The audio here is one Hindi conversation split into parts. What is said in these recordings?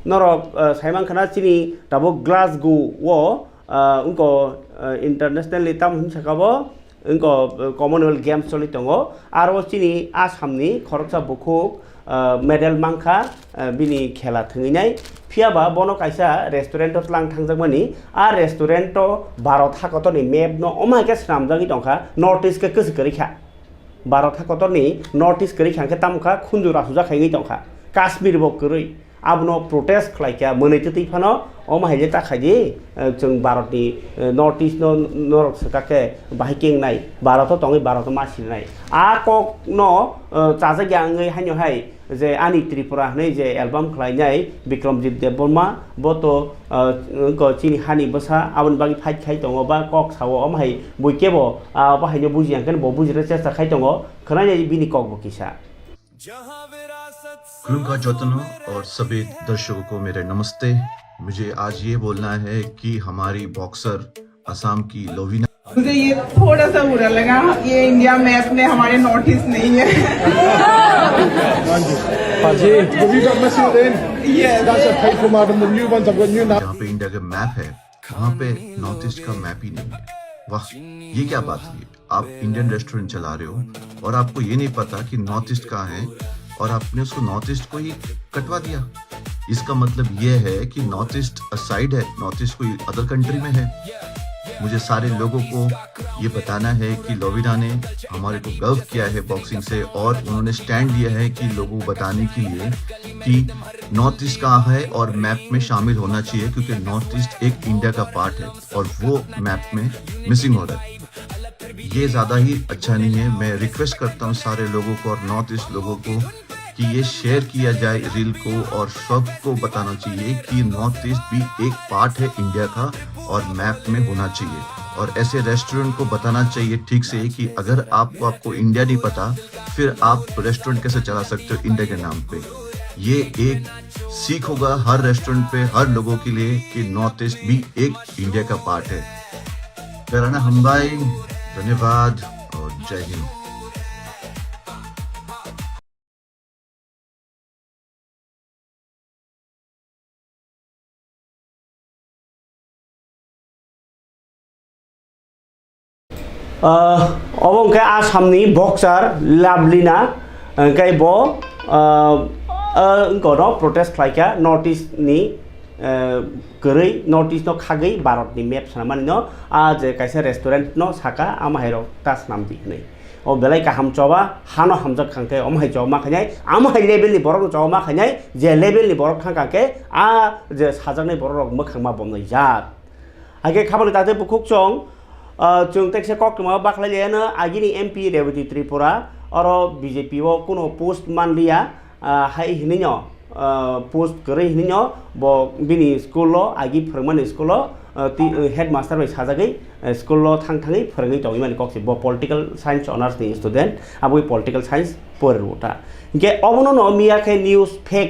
norok saimang khana chini tabo Glasgow wo unko internationally tam sakabo unko Commonwealth Games choli tongo aro chini Asamni khoroksa bukhuk medal mangkha bini khela thunginai phiaba bono kaisa restaurant lang thangjagmani a restaurant Bharat hakotoni map no omake snamjagi tongkha North East ke kusikari kha Bharat hakotoni North East kari khangke tamkha khunjura suja khaingi tongkha Kashmir bo kurui abno protest khlaika moneititi phano omahaile ta khaji jeng Bharatni North East no norok sakake bahiking nai Bharat tongi Bharat masi nai a kok no chajagi angai hanyo hai je ani Tripura nei je album khlainai Bikramjit Debbarma boto ko chini hani basa abon bagi fight khai tongo ba kok sawo omhai buikebo bahaino bujiangken bo bujire chesta khai tongo khana bini kok bokisa खुलूंगा जोतनो और सभी दर्शकों को मेरे नमस्ते। मुझे आज ये बोलना है कि हमारी बॉक्सर असम की लोवीना, मुझे ये थोड़ा सा बुरा लगा, ये इंडिया मैप में हमारे नॉर्थ ईस्ट नहीं है। जहाँ पे इंडिया का मैप है वहाँ पे नॉर्थ ईस्ट का मैप ही नहीं है। वाह, ये क्या बात हुई? आप इंडियन रेस्टोरेंट चला रहे हो और आपको ये नहीं पता कि नॉर्थ ईस्ट कहाँ है और आपने उसको नॉर्थ ईस्ट को ही कटवा दिया। इसका मतलब ये है कि नॉर्थ ईस्ट साइड है, नॉर्थ ईस्ट कोई अदर कंट्री में है। मुझे सारे लोगों को ये बताना है कि लोवीना ने हमारे को गर्व किया है बॉक्सिंग से और उन्होंने स्टैंड लिया है कि लोगों को बताने के लिए कि नॉर्थ ईस्ट कहाँ है और मैप में शामिल होना चाहिए, क्योंकि नॉर्थ ईस्ट एक इंडिया का पार्ट है और वो मैप में मिसिंग हो रहा है। ये ज़्यादा ही अच्छा नहीं है। मैं रिक्वेस्ट करता हूँ सारे लोगों को और नॉर्थ ईस्ट लोगों को कि ये शेयर किया जाए रील को और सबको बताना चाहिए कि नॉर्थ ईस्ट भी एक पार्ट है इंडिया का और मैप में होना चाहिए। और ऐसे रेस्टोरेंट को बताना चाहिए ठीक से कि अगर आपको इंडिया नहीं पता फिर आप रेस्टोरेंट कैसे चला सकते हो इंडिया के नाम पे। ये एक सीख होगा हर रेस्टोरेंट पे हर लोगों के लिए कि नॉर्थ ईस्ट भी एक इंडिया का पार्ट है। कराना हमबाई, धन्यवाद और जय Hind. obong ke Asamni boxer Lovelina kai bo no protest khlaika North East ni gurui North East no khagai Bharat ni map sanamani no je kaisa restaurant no saka amahero tas namdi nei o belai ka hamchoba hano hamjak khangke omhai choma khanai amhai level ni borok choma khanai je level ni borok khangke a je sajaknai borok mokhangma bomnai jat age khabali tate bukhuk chong जों टेक्से कक्टमा बाखलायलेनो आगिनि एमपी रेवती त्रिपुरा और बीजेपी वो कोनो पोस्ट मानलिया हाय हिनिनो पोस्ट करे हिनिनो बो बिनि स्कूलो आगि फोरोंमानि स्कूलो हेडमास्टर बाय साजागै स्कूलो थांथाङै फोरोङै दं माने कक्से बो पलिटिकल साइंस ऑनर्स नि स्टूडेंट आबो पलिटिकल साइंस पोरवटा के अबनो न मिया के न्यूज फेक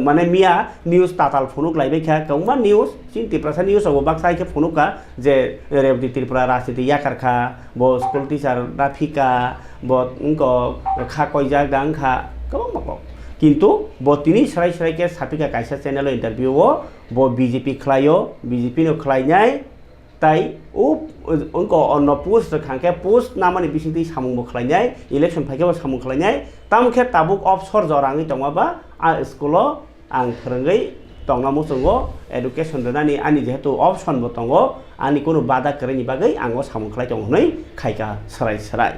माने मिया न्यूज ताताल फुनुक लाइबाय खा कौमा न्यूज चिंति प्रसा न्यूज अब बाक्साय के फुनुका जे रेवती त्रिपुरा राजनीति याकारखा बो स्कूल टीचर राफिका बो उनको खा कयजा गांखा कौमा मको किंतु बो तिनि सराय सराय के सापिका कायसा चैनल इंटरव्यू वो बो बीजेपी खलायो बीजेपी नो खलायनाय ताई उनको अन्न पोस्ट खांके पोस्ट नामानि बिसिंति सामुं खलायनाय इलेक्शन फाइकेबो सामुं खलायनाय तामखे ताबुक अफसर जराङै दङबा आ स्कुलो आं फोरोङै दंना मुसंगो एडुकेशन रनानि आनि जेहेतु ऑप्शन बो दंगो आनि कोनो बादा करेनि बागै आंगो सामुं खलाय दं होनै खायका सराय सराय